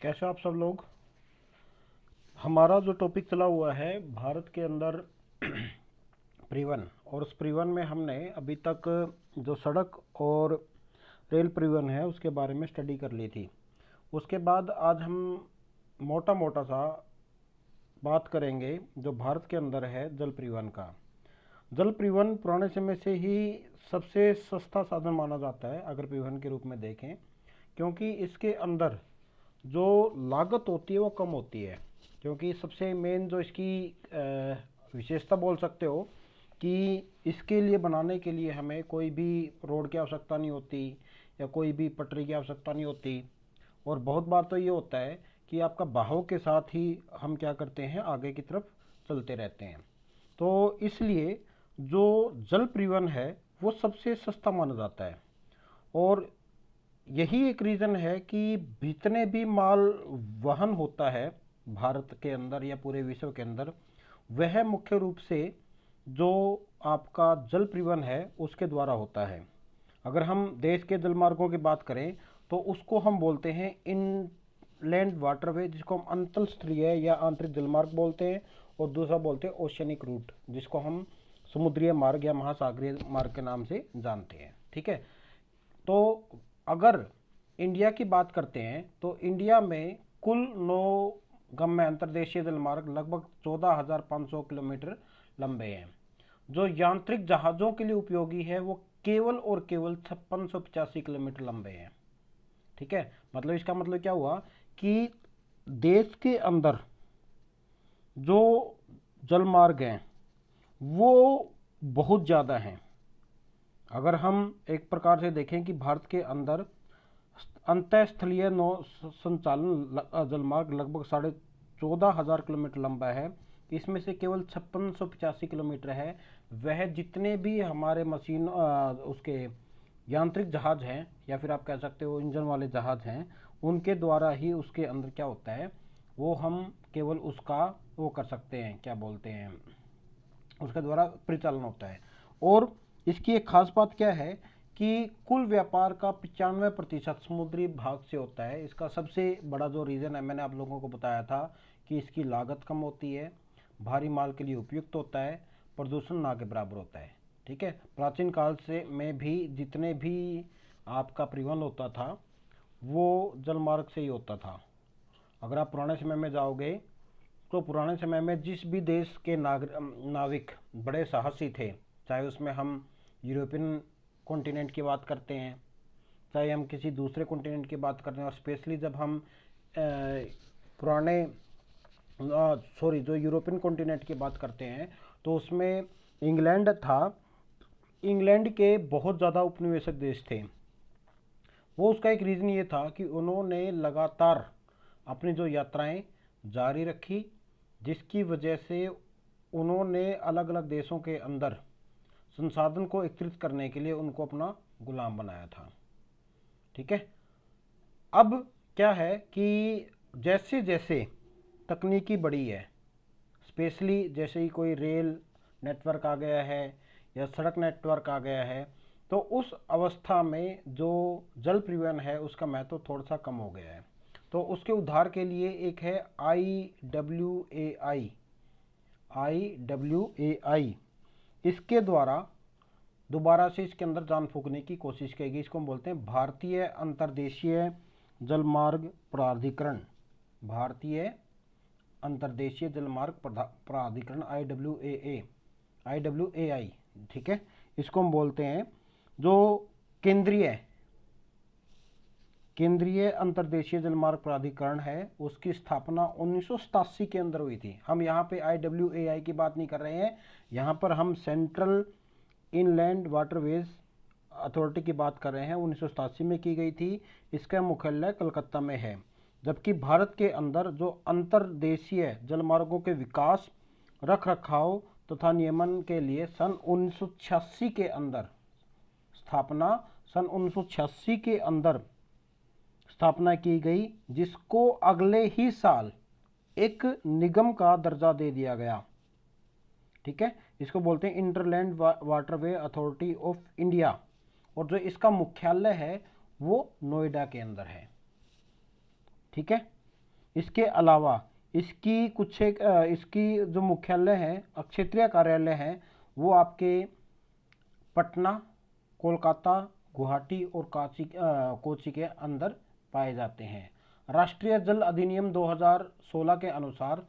कैसे हो आप सब लोग। हमारा जो टॉपिक चला हुआ है भारत के अंदर परिवहन, और उस परिवहन में हमने अभी तक जो सड़क और रेल परिवहन है उसके बारे में स्टडी कर ली थी। उसके बाद आज हम मोटा मोटा सा बात करेंगे जो भारत के अंदर है जल परिवहन का। जल परिवहन पुराने समय से ही सबसे सस्ता साधन माना जाता है अगर परिवहन के रूप में देखें, क्योंकि इसके अंदर जो लागत होती है वो कम होती है। क्योंकि सबसे मेन जो इसकी विशेषता बोल सकते हो कि इसके लिए बनाने के लिए हमें कोई भी रोड की आवश्यकता नहीं होती या कोई भी पटरी की आवश्यकता नहीं होती। और बहुत बार तो ये होता है कि आपका बहाव के साथ ही हम क्या करते हैं, आगे की तरफ चलते रहते हैं। तो इसलिए जो जल परिवहन है वो सबसे सस्ता माना जाता है। और यही एक रीज़न है कि जितने भी माल वहन होता है भारत के अंदर या पूरे विश्व के अंदर, वह मुख्य रूप से जो आपका जल परिवहन है उसके द्वारा होता है। अगर हम देश के जल मार्गों की बात करें तो उसको हम बोलते हैं इनलैंड वाटरवे, जिसको हम अंतल स्थलीय या आंतरिक जलमार्ग बोलते हैं, और दूसरा बोलते हैं ओशियनिक रूट, जिसको हम समुद्रीय मार्ग या महासागरीय मार्ग के नाम से जानते हैं। ठीक है। तो अगर इंडिया की बात करते हैं तो इंडिया में कुल 9 गम्य अंतर्देशीय जलमार्ग लगभग 14,500 किलोमीटर लंबे हैं। जो यांत्रिक जहाज़ों के लिए उपयोगी है वो केवल और केवल 5685 किलोमीटर लंबे हैं। ठीक है। मतलब इसका मतलब क्या हुआ कि देश के अंदर जो जलमार्ग हैं वो बहुत ज़्यादा हैं। अगर हम एक प्रकार से देखें कि भारत के अंदर अंतःस्थलीय नौ संचालन जलमार्ग लगभग 14,500 किलोमीटर लंबा है। इसमें से केवल 5685 किलोमीटर है वह जितने भी हमारे मशीन उसके यांत्रिक जहाज हैं या फिर आप कह सकते हो इंजन वाले जहाज हैं, उनके द्वारा ही उसके अंदर क्या होता है वो हम केवल उसका वो कर सकते हैं, क्या बोलते हैं, उसके द्वारा परिचालन होता है। और इसकी एक खास बात क्या है कि कुल व्यापार का 95% समुद्री भाग से होता है। इसका सबसे बड़ा जो रीज़न है मैंने आप लोगों को बताया था कि इसकी लागत कम होती है, भारी माल के लिए उपयुक्त होता है, प्रदूषण ना के बराबर होता है। ठीक है। प्राचीन काल से में भी जितने भी आपका परिवहन होता था वो जलमार्ग से ही होता था। अगर आप पुराने समय में जाओगे तो पुराने समय में जिस भी देश के नाविक बड़े साहसी थे, चाहे उसमें हम यूरोपियन कॉन्टिनेंट की बात करते हैं, चाहे हम किसी दूसरे कॉन्टिनेंट की बात करते हैं, और स्पेशली जब हम पुराने जो यूरोपियन कॉन्टिनेंट की बात करते हैं तो उसमें इंग्लैंड था। इंग्लैंड के बहुत ज़्यादा उपनिवेशक देश थे। वो उसका एक रीज़न ये था कि उन्होंने लगातार अपनी जो यात्राएं जारी रखी, जिसकी वजह से उन्होंने अलग अलग देशों के अंदर संसाधन को एकत्रित करने के लिए उनको अपना गुलाम बनाया था। ठीक है। अब क्या है कि जैसे जैसे तकनीकी बढ़ी है, स्पेशली जैसे ही कोई रेल नेटवर्क आ गया है या सड़क नेटवर्क आ गया है, तो उस अवस्था में जो जल परिवहन है उसका महत्व थोड़ा सा कम हो गया है। तो उसके उद्धार के लिए एक है IWAI। इसके द्वारा दोबारा से इसके अंदर जान फूंकने की कोशिश की गई। इसको हम बोलते हैं भारतीय अंतर्देशीय जलमार्ग प्राधिकरण। भारतीय अंतर्देशीय जलमार्ग प्राधिकरण IWAI। ठीक है। इसको हम बोलते हैं जो केंद्रीय अंतर्देशीय जलमार्ग प्राधिकरण है, उसकी स्थापना 1987 के अंदर हुई थी। हम यहाँ पे IWAI की बात नहीं कर रहे हैं, यहाँ पर हम सेंट्रल इनलैंड वाटरवेज अथॉरिटी की बात कर रहे हैं। 1987 में की गई थी। इसका मुख्यालय कलकत्ता में है। जबकि भारत के अंदर जो अंतर्देशीय जलमार्गों के विकास, रख रखाव तथा नियमन के लिए सन 1986 के अंदर स्थापना की गई, जिसको अगले ही साल एक निगम का दर्जा दे दिया गया। ठीक है। इसको बोलते हैं इंटरलैंड वाटरवे अथॉरिटी ऑफ इंडिया, और जो इसका मुख्यालय है वो नोएडा के अंदर है। ठीक है। इसके अलावा इसकी कुछ एक इसकी जो मुख्यालय है, क्षेत्रीय कार्यालय है, वो आपके पटना, कोलकाता, गुवाहाटी और कोची के अंदर पाए जाते हैं। राष्ट्रीय जल अधिनियम 2016 के अनुसार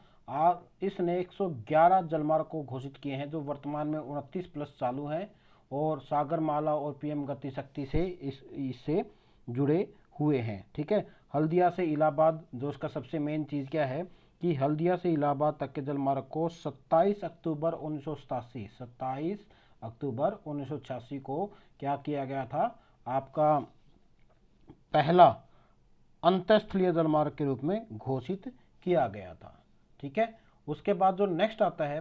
इसने 111 जलमार्ग को घोषित किए हैं, जो वर्तमान में 29 प्लस चालू हैं और सागरमाला और पीएम गति शक्ति से इससे जुड़े हुए हैं। ठीक है, हल्दिया से इलाहाबाद, जो उसका सबसे मेन चीज़ क्या है कि हल्दिया से इलाहाबाद तक के जलमार्ग को 27 अक्टूबर 1986 को क्या किया गया था, आपका पहला अंतरस्थलीय जलमार्ग के रूप में घोषित किया गया था। ठीक है, उसके बाद जो नेक्स्ट आता है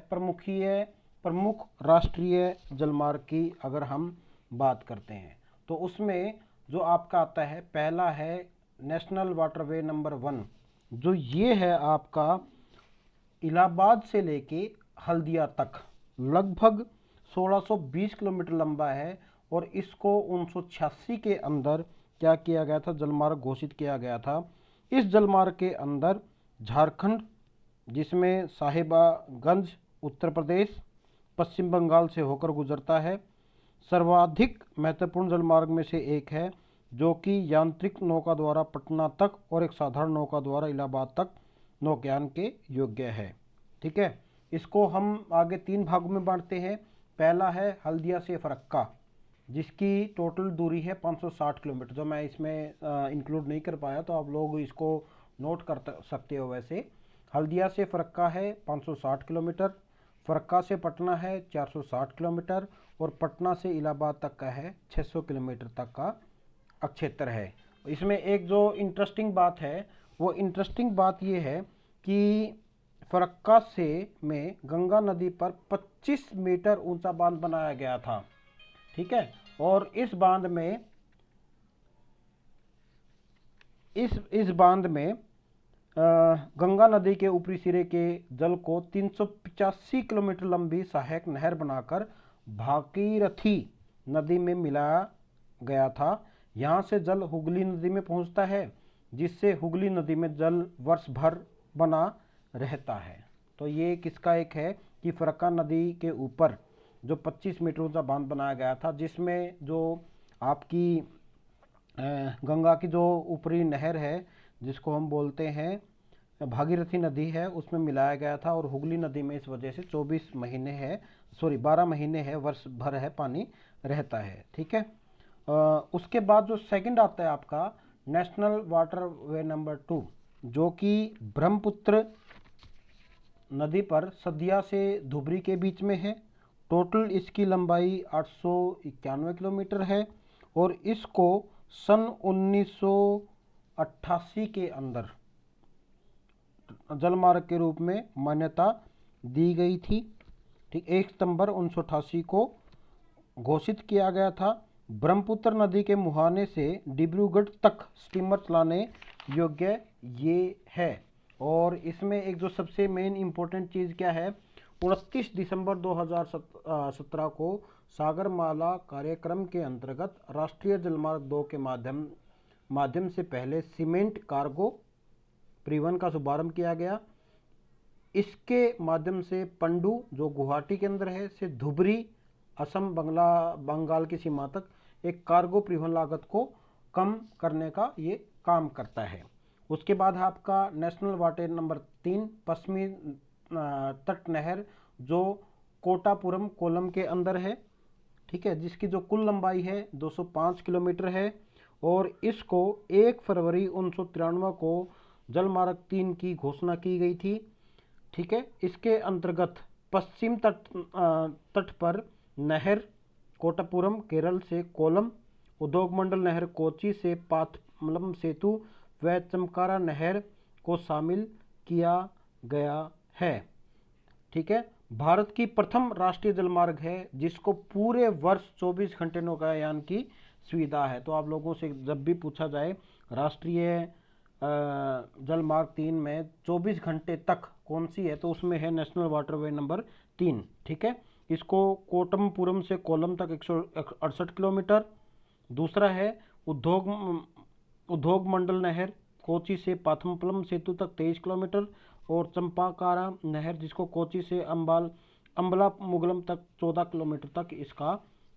प्रमुख राष्ट्रीय जलमार्ग की अगर हम बात करते हैं तो उसमें जो आपका आता है, पहला है नेशनल वाटरवे नंबर 1, जो ये है आपका इलाहाबाद से लेके हल्दिया तक लगभग 1620 किलोमीटर लंबा है और इसको 1986 के अंदर क्या किया गया था, जलमार्ग घोषित किया गया था। इस जलमार्ग के अंदर झारखंड, जिसमें साहिबगंज उत्तर प्रदेश पश्चिम बंगाल से होकर गुजरता है, सर्वाधिक महत्वपूर्ण जलमार्ग में से एक है, जो कि यांत्रिक नौका द्वारा पटना तक और एक साधारण नौका द्वारा इलाहाबाद तक नौकायान के योग्य है। ठीक है, इसको हम आगे 3 भागों में बांटते हैं। पहला है हल्दिया से फरक्का, जिसकी टोटल दूरी है 560 किलोमीटर, जो मैं इसमें इंक्लूड नहीं कर पाया, तो आप लोग इसको नोट कर सकते हो। वैसे हल्दिया से फरक्का है 560 किलोमीटर, फरक्का से पटना है 460 किलोमीटर और पटना से इलाहाबाद तक का है 600 किलोमीटर तक का क्षेत्र है। इसमें एक जो इंटरेस्टिंग बात है, वो इंटरेस्टिंग बात ये है कि फरक्का से में गंगा नदी पर 25 मीटर ऊंचा बांध बनाया गया था। ठीक है, और इस बांध में गंगा नदी के ऊपरी सिरे के जल को 385 किलोमीटर लंबी सहायक नहर बनाकर भागीरथी नदी में मिलाया गया था। यहाँ से जल हुगली नदी में पहुँचता है, जिससे हुगली नदी में जल वर्ष भर बना रहता है। तो ये किसका एक है कि फरक्का नदी के ऊपर जो 25 मीटर ऊंचा बांध बनाया गया था, जिसमें जो आपकी गंगा की जो ऊपरी नहर है, जिसको हम बोलते हैं भागीरथी नदी है, उसमें मिलाया गया था और हुगली नदी में इस वजह से 12 महीने है, वर्ष भर है, पानी रहता है। ठीक है, उसके बाद जो सेकंड आता है आपका नेशनल वाटरवे नंबर 2, जो कि ब्रह्मपुत्र नदी पर सदिया से धुबरी के बीच में है। टोटल इसकी लंबाई 891 किलोमीटर है और इसको सन 1988 के अंदर जलमार्ग के रूप में मान्यता दी गई थी। ठीक, 1 सितंबर 1988 को घोषित किया गया था। ब्रह्मपुत्र नदी के मुहाने से डिब्रूगढ़ तक स्टीमर चलाने योग्य ये है। और इसमें एक जो सबसे मेन इम्पोर्टेंट चीज़ क्या है, 29 दिसंबर 2017 को सागरमाला कार्यक्रम के अंतर्गत राष्ट्रीय जलमार्ग 2 के माध्यम से पहले सीमेंट कार्गो परिवहन का शुभारंभ किया गया। इसके माध्यम से पंडू, जो गुवाहाटी के अंदर है, से धुबरी असम बंगाल की सीमा तक एक कार्गो परिवहन लागत को कम करने का ये काम करता है। उसके बाद आपका नेशनल वाटर नंबर 3 पश्चिमी तट नहर, जो कोटापुरम कोलम के अंदर है। ठीक है, जिसकी जो कुल लंबाई है 205 किलोमीटर है और इसको 1 फरवरी 1993 को जलमार्ग 3 की घोषणा की गई थी। ठीक है, इसके अंतर्गत पश्चिम तट पर नहर कोटापुरम केरल से कोलम, उद्योग मंडल नहर कोची से पाथमलम सेतु व चमकारा नहर को शामिल किया गया है। ठीक है, भारत की प्रथम राष्ट्रीय जलमार्ग है जिसको पूरे वर्ष 24 घंटे नौकायान की सुविधा है। तो आप लोगों से जब भी पूछा जाए राष्ट्रीय जलमार्ग 3 में 24 घंटे तक कौन सी है, तो उसमें है नेशनल वाटरवे नंबर 3। ठीक है, इसको कोटमपुरम से कोलम तक 168 किलोमीटर। दूसरा है उद्योग मंडल नहर कोची से पाथमपलम सेतु तक 23 किलोमीटर, और चंपाकारा नहर जिसको कोची से अंबला मुगलम तक 14 किलोमीटर तक इसका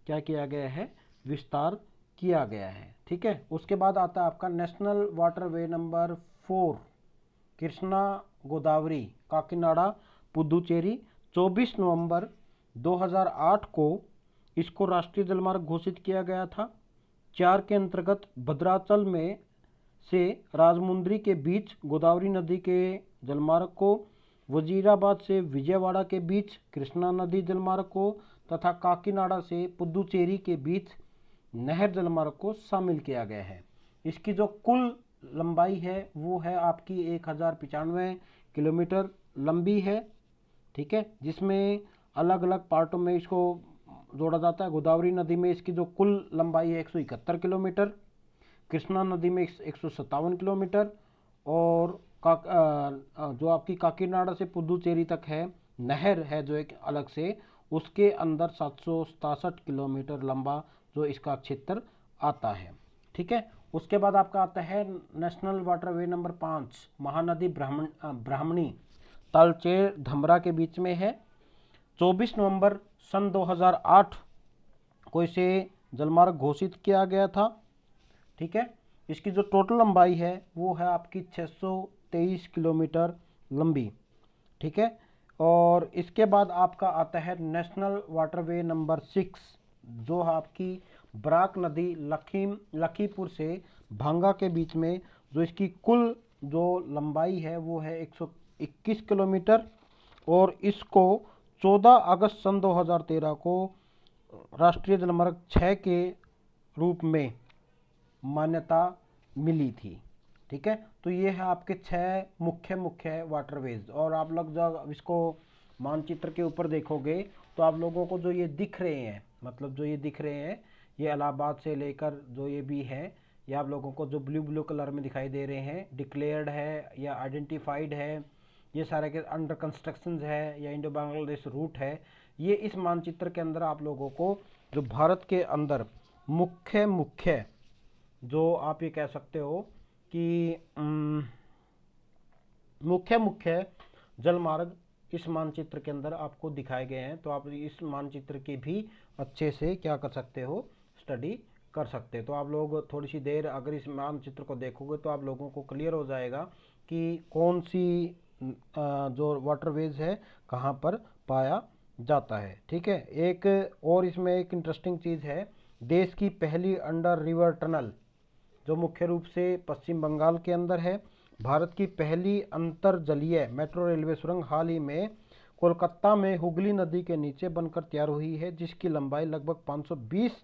क्या किया गया है, विस्तार किया गया है। ठीक है, उसके बाद आता है आपका national waterway number 4 Krishna Godavari Kakinada Puducherry. 24 नवंबर 2008 को इसको राष्ट्रीय जलमार्ग घोषित किया गया था। 4 के अंतर्गत भद्राचल में से राजमुंद्री के बीच गोदावरी नदी के जलमार्ग को, वजीराबाद से विजयवाड़ा के बीच कृष्णा नदी जलमार्ग को तथा काकीनाडा से पुदुचेरी के बीच नहर जलमार्ग को शामिल किया गया है। इसकी जो कुल लंबाई है वो है आपकी 1095 किलोमीटर लंबी है। ठीक है, जिसमें अलग अलग पार्टों में इसको जोड़ा जाता है। गोदावरी नदी में इसकी जो कुल लंबाई है 171 किलोमीटर, कृष्णा नदी में 157 किलोमीटर, और जो आपकी काकीनाडा से पुदुचेरी तक है नहर है जो एक अलग से, उसके अंदर 767 किलोमीटर लंबा जो इसका क्षेत्र आता है। ठीक है, उसके बाद आपका आता है नेशनल वाटरवे नंबर 5 महानदी ब्राह्मणी तालचेर धमरा के बीच में है। 24 नवंबर सन 2008 को इसे जलमार्ग घोषित किया गया था। ठीक है, इसकी जो टोटल लंबाई है वो है आपकी 623 किलोमीटर लंबी। ठीक है, और इसके बाद आपका आता है नेशनल वाटरवे नंबर 6 जो आपकी बराक नदी लखीमपुर से भांगा के बीच में, जो इसकी कुल जो लंबाई है वो है 121 किलोमीटर, और इसको 14 अगस्त सन 2013 को राष्ट्रीय जलमार्ग 6 के रूप में मान्यता मिली थी। ठीक है, तो ये है आपके 6 मुख्य वाटरवेज। और आप लोग जब इसको मानचित्र के ऊपर देखोगे तो आप लोगों को जो ये दिख रहे हैं, मतलब जो ये दिख रहे हैं, ये इलाहाबाद से लेकर जो ये भी है, ये आप लोगों को जो ब्लू कलर में दिखाई दे रहे हैं, डिक्लेयर्ड है या आइडेंटिफाइड है, ये सारे के अंडर कंस्ट्रक्शन है या इंडो बांग्लादेश रूट है। ये इस मानचित्र के अंदर आप लोगों को जो भारत के अंदर मुख्य जो आप ये कह सकते हो कि मुख्य जलमार्ग इस मानचित्र के अंदर आपको दिखाए गए हैं। तो आप इस मानचित्र की भी अच्छे से क्या कर सकते हो, स्टडी कर सकते हो। तो आप लोग थोड़ी सी देर अगर इस मानचित्र को देखोगे तो आप लोगों को क्लियर हो जाएगा कि कौन सी जो वाटरवेज है कहाँ पर पाया जाता है। ठीक है, एक और इसमें एक इंटरेस्टिंग चीज़ है, देश की पहली अंडर रिवर टनल जो मुख्य रूप से पश्चिम बंगाल के अंदर है। भारत की पहली अंतरजलीय मेट्रो रेलवे सुरंग हाल ही में कोलकाता में हुगली नदी के नीचे बनकर तैयार हुई है, जिसकी लंबाई लगभग 520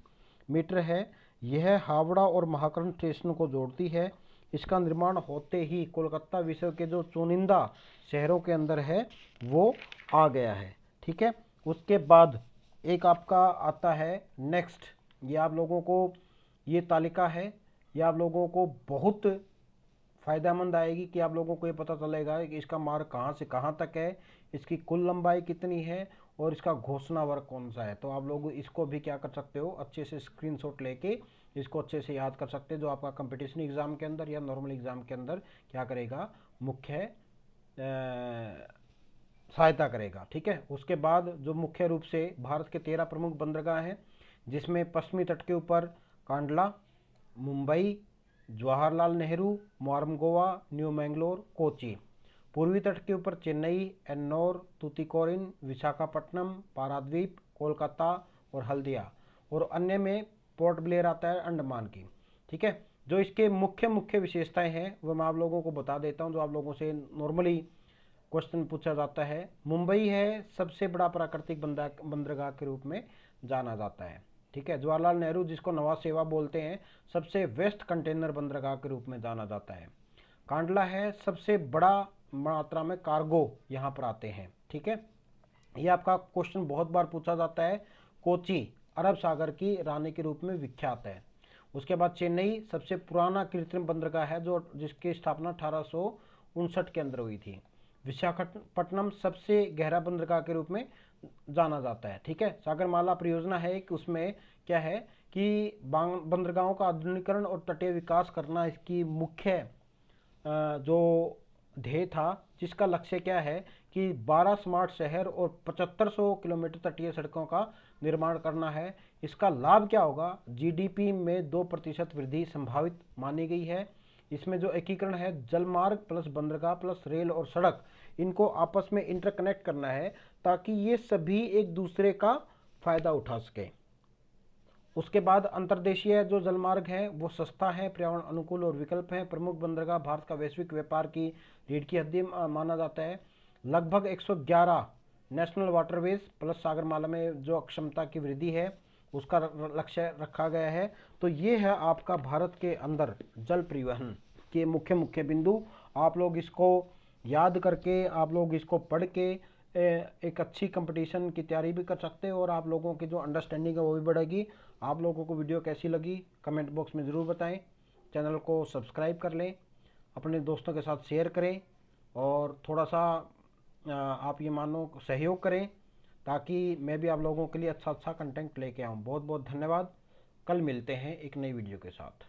मीटर है। यह हावड़ा और महाकरण स्टेशनों को जोड़ती है। इसका निर्माण होते ही कोलकाता विश्व के जो चुनिंदा शहरों के अंदर है वो आ गया है। ठीक है, उसके बाद एक आपका आता है नेक्स्ट, ये आप लोगों को ये तालिका है, ये आप लोगों को बहुत फ़ायदेमंद आएगी कि आप लोगों को ये पता चलेगा कि इसका मार्ग कहाँ से कहाँ तक है, इसकी कुल लंबाई कितनी है और इसका घोषणा वर्ग कौन सा है। तो आप लोग इसको भी क्या कर सकते हो, अच्छे से स्क्रीनशॉट लेके इसको अच्छे से याद कर सकते हैं, जो आपका कंपटीशन एग्ज़ाम के अंदर या नॉर्मल एग्ज़ाम के अंदर क्या करेगा, मुख्य सहायता करेगा। ठीक है, उसके बाद जो मुख्य रूप से भारत के 13 प्रमुख बंदरगाह हैं, जिसमें पश्चिमी तट के ऊपर कांडला, मुंबई, जवाहरलाल नेहरू, मोरमुगोवा, न्यू मैंगलोर, कोची। पूर्वी तट के ऊपर चेन्नई, एन्नौर, तूतीकोरिन, विशाखापट्टनम, पारादीप, कोलकाता और हल्दिया, और अन्य में पोर्ट ब्लेयर आता है अंडमान की। ठीक है, जो इसके मुख्य विशेषताएं हैं वो मैं आप लोगों को बता देता हूं, जो आप लोगों से नॉर्मली क्वेश्चन पूछा जाता है। मुंबई है सबसे बड़ा प्राकृतिक बंदरगाह के रूप में जाना जाता है। ठीक है, जवाहरलाल नेहरू जिसको नवा सेवा बोलते हैं, सबसे वेस्ट कंटेनर बंदरगाह के रूप में जाना जाता है। कांडला है सबसे बड़ा मात्रा में कार्गो यहाँ पर आते हैं। ठीक है, ये आपका क्वेश्चन बहुत बार पूछा जाता है। कोची अरब सागर की रानी के रूप में विख्यात है। उसके बाद चेन्नई सबसे पुराना कृत्रिम बंदरगाह है जो जिसकी स्थापना 1859 के अंदर हुई थी। विशाखापट्टनम सबसे गहरा बंदरगाह के रूप में जाना जाता है। ठीक है, सागरमाला परियोजना है कि उसमें क्या है कि बंदरगाहों का आधुनिकीकरण और तटीय विकास करना इसकी मुख्य जो ध्येय था, जिसका लक्ष्य क्या है कि 12 स्मार्ट शहर और 7500 किलोमीटर तटीय सड़कों का निर्माण करना है। इसका लाभ क्या होगा? जीडीपी में 2% वृद्धि संभावित मानी गई है। इसमें जो एकीकरण है, जलमार्ग प्लस बंदरगाह प्लस रेल और सड़क, इनको आपस में इंटरकनेक्ट करना है ताकि ये सभी एक दूसरे का फायदा उठा सके। उसके बाद अंतर्देशीय जो जलमार्ग है वो सस्ता है, पर्यावरण अनुकूल और विकल्प है। प्रमुख बंदरगाह भारत का वैश्विक व्यापार की रीढ़ की हड्डी माना जाता है। लगभग 111 नेशनल वाटरवेज प्लस सागरमाला में जो क्षमता की वृद्धि है उसका लक्ष्य रखा गया है। तो ये है आपका भारत के अंदर जल परिवहन के मुख्य मुख्य बिंदु। आप लोग इसको याद करके, आप लोग इसको पढ़ के एक अच्छी कंपटीशन की तैयारी भी कर सकते हो और आप लोगों की जो अंडरस्टैंडिंग है वो भी बढ़ेगी। आप लोगों को वीडियो कैसी लगी कमेंट बॉक्स में ज़रूर बताएं। चैनल को सब्सक्राइब कर लें, अपने दोस्तों के साथ शेयर करें और थोड़ा सा आप ये मानो सहयोग करें ताकि मैं भी आप लोगों के लिए अच्छा अच्छा कंटेंट लेके आऊँ। बहुत बहुत धन्यवाद। कल मिलते हैं एक नई वीडियो के साथ।